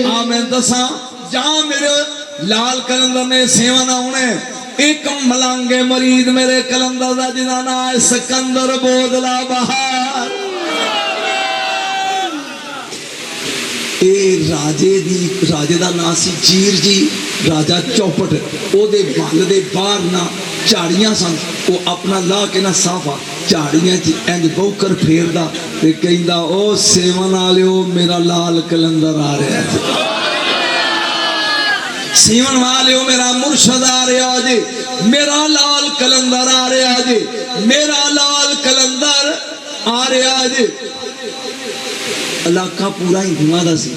आ मैं दसा जा मेरे लाल कलंदर ने सेवन आने एक मलांगे मरीद मेरे कलंदर का जिदा ना है सिकंदर बोदला बहार। राजे का नाम सी जीर जी राजा चौपट ओदे बल दे बाहर ना झाड़ियां सन वो अपना ला के ना साफा झाड़ियां इंज बौकर फेरदा ते कहंदा ओ सेवन वालिओ मेरा लाल कलंदर आ रहा है, सेवन वालिओ मेरा मुर्शद आ रहा जी, मेरा लाल कलंदर आ रहा जी, मेरा लाल कलंदर आ रहा जी। इलाका पूरा हिंदुआं दा सी।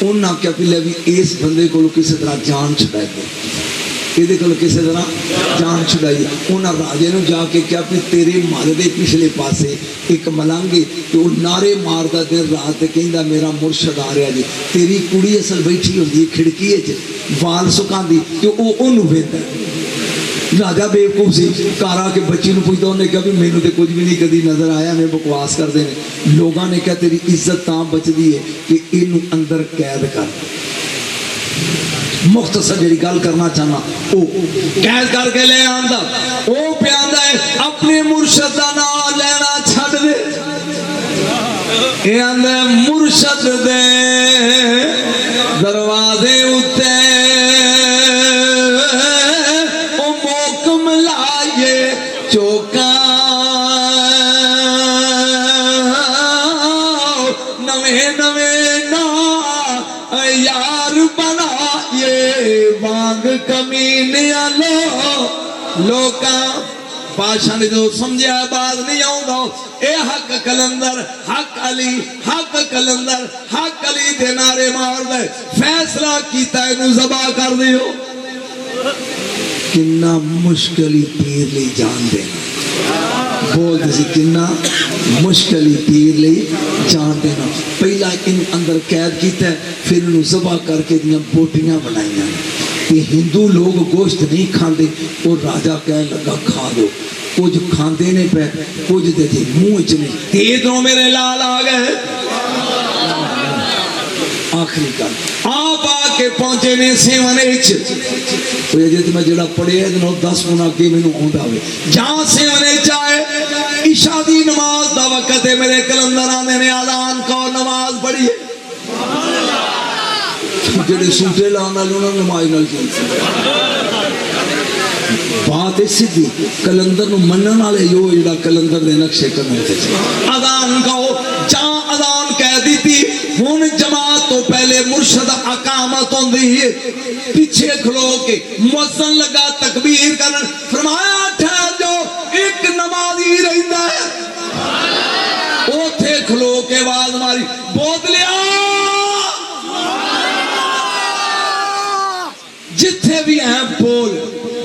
उन्हें आख्या भी इस बंदे को किसी तरह जान छुड़ाई ये किसी तरह जान छुड़ाई। उन्हें राजे ने जाके क्या भी तेरे मल के पिछले पासे एक मलांगे तो नारे मारदा दिन रात कहता मेरा मुर्शद आ रहा जी। तेरी कुड़ी असल बैठी होंगी खिड़की वाल सुकांदी तो वह वेंदा। राजा बेवकूफ सी घर आके बच्ची पूछता उन्हें कहा भी मैनू तो कुछ भी नहीं कभी नजर आया, मैं बकवास करते हैं। लोगों ने कहा तेरी इज्जत तां बचती है कि इनू अंदर कैद कर। मुख्तसर जी गल करना चाहना वो कैद करके ले आंदा वो प्यादा है अपने मुर्शद का नाम लेना छड़ दे। मुर्शद दे दरवाजे उत्ते चौका नवे नवे ना यार बना ये वांग कमीने लो लोका बादशाह ने जो समझा बात नहीं आऊंगा ए हक कलंदर हक अली हक कलंदर हक अली दे नारे मार दे फैसला किया इनू ज़बा कर दियो। किन्ना मुश्किल पीर ले जान देना बोलते सी किन्ना मुश्किल पीर ले जान देना। पहला इन अंदर कैद किया फिर इन्हू ज़बा करके दियां बोटियां बनाइया। हिंदू लोग गोश्त नहीं खाते वो राजा कह लगा खा दो कुछ खाते ने पे कुछ दे मुंह च नहीं। इधरों मेरे लाल आ गए। आखिरी गल आप आके पहुंचे ने सेवन तो मैं जो पढ़िया 10 गुना अगे मैनू आउंदा होवे जहां सेवन आए इशा दी नमाज दा वक्त है मेरे कलंदर आंदे ने अज़ान को नमाज पढ़िए। जेडे सूटे लाने वाले उन्होंने नमाज नाल बात है सीधी कलंदर नूं मनण वाले जो जिहड़ा कलंदर दे नक्शे कदम ते अज़ान गाओ जहां अज़ान कह दी हुण जमात तो पहले मुर्शद अकामत होंदी है पीछे खलो के मुअज्जिन लगा तकबीर करन फरमाया ठहर जाओ एक नमाजी रहिंदा है ओथे खलो के आवाज मारी बोतलिया जिथे भी है बोल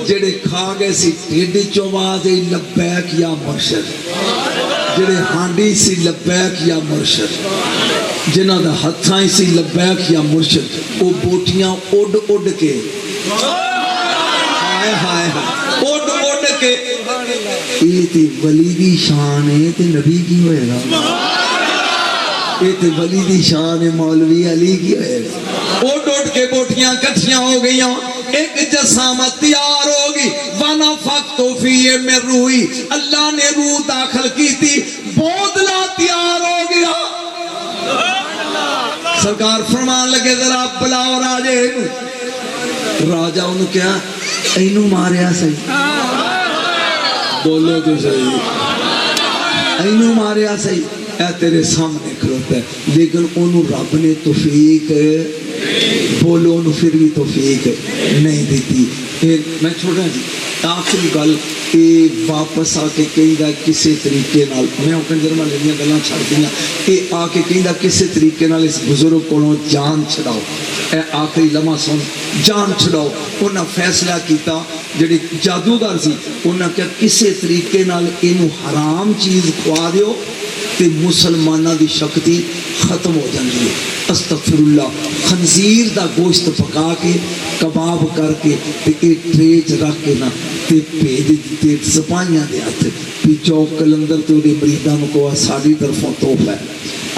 जेड़े खा गए सी ढिड चों आवाज लब्बैक या मुर्शद जेड़े हांडी सी लब्बैक या मुर्शद जिन्हों का हथा सी लब्बैक या मुर्शद वो बोटियां उड उड के हाय हाय उड उड के ये ते वली दी शान है ते नबी की होएगा ये ते वली दी शान है मौलवी अली की होएगा। उड उड के बोटियां कट्ठियां हो गई एक जसामत तैयार होगी वाना फक तो फी में रूही अल्लाह ने रूह दाखिल की थी बोतला तैयार हो गया। सरकार फरमान लगे जरा बुलाओ राजे राजा उन्होंने क्या इनू मारिया सही बोलो तो सही इनू मारिया सही ऐ तेरे सामने खलोता है लेकिन उन्होंने रब ने तौफीक बोलो उन्होंने फिर भी तौफीक नहीं दी। फिर मैं छोटा जी आखिरी गल ये वापस आके कहीं किसी तरीके नाल मैं कंजर महल दी गल्लां छड्ड दियां ये आके कहीं किसी तरीके नाल इस बुजुर्ग कोलों जान छड़ाओ ए आखिरी लम्हा सुन जान छड़ाओ। उन्हें फैसला किया जिहड़े जादूगर सी उन्हें क्या किसी तरीके नाल इनू हराम चीज़ खुआ दिओ ते मुसलमाना की शक्ति खत्म हो जाती है। अस्तगफिरुल्लाह खंजीर का गोश्त पका के कबाब करके ट्रे च रख के ना भेज दिते सिपाहियों के हथ भी चौक कलंदर तो मरीजों को साड़ी तरफों तोहफा है।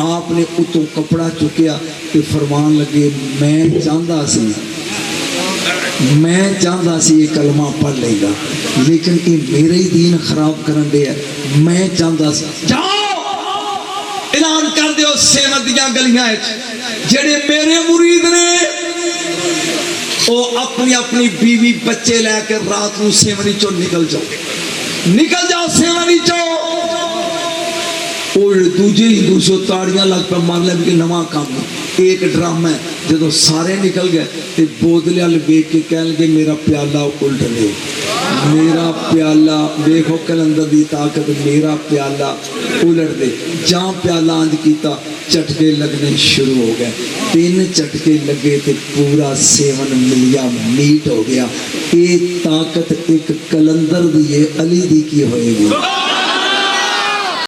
आपने उतों कपड़ा चुकया तो फरमान लगे मैं चाहता सी ये कलमा पढ़ लेगा, लेकिन ये मेरे ही दीन खराब करन दे है। मैं चाहता सी जाओ ऐलान कर दियो सेवत दियां गलियां जेड़े मेरे मुरीद ने वो अपनी अपनी बीवी बच्चे लैके रात को सेवनी चो निकल जाओ सेवनी चो। दूजे हिंदू सो ताड़ियां लग पे मार लिया कि नवा काम एक ड्रामा है। जो सारे निकल गए तो बोतल वेख के कह लगे मेरा प्याला उल्ट ले, मेरा प्याला देखो कलंदर की ताकत, मेरा प्याला उलट दे। जहाँ प्याला अंज किया झटके लगने शुरू हो गए, 3 झटके लगे तो पूरा सेवन मिलिया मीट हो गया। ये ताकत एक कलंदर दी है, अली दी की होएगी।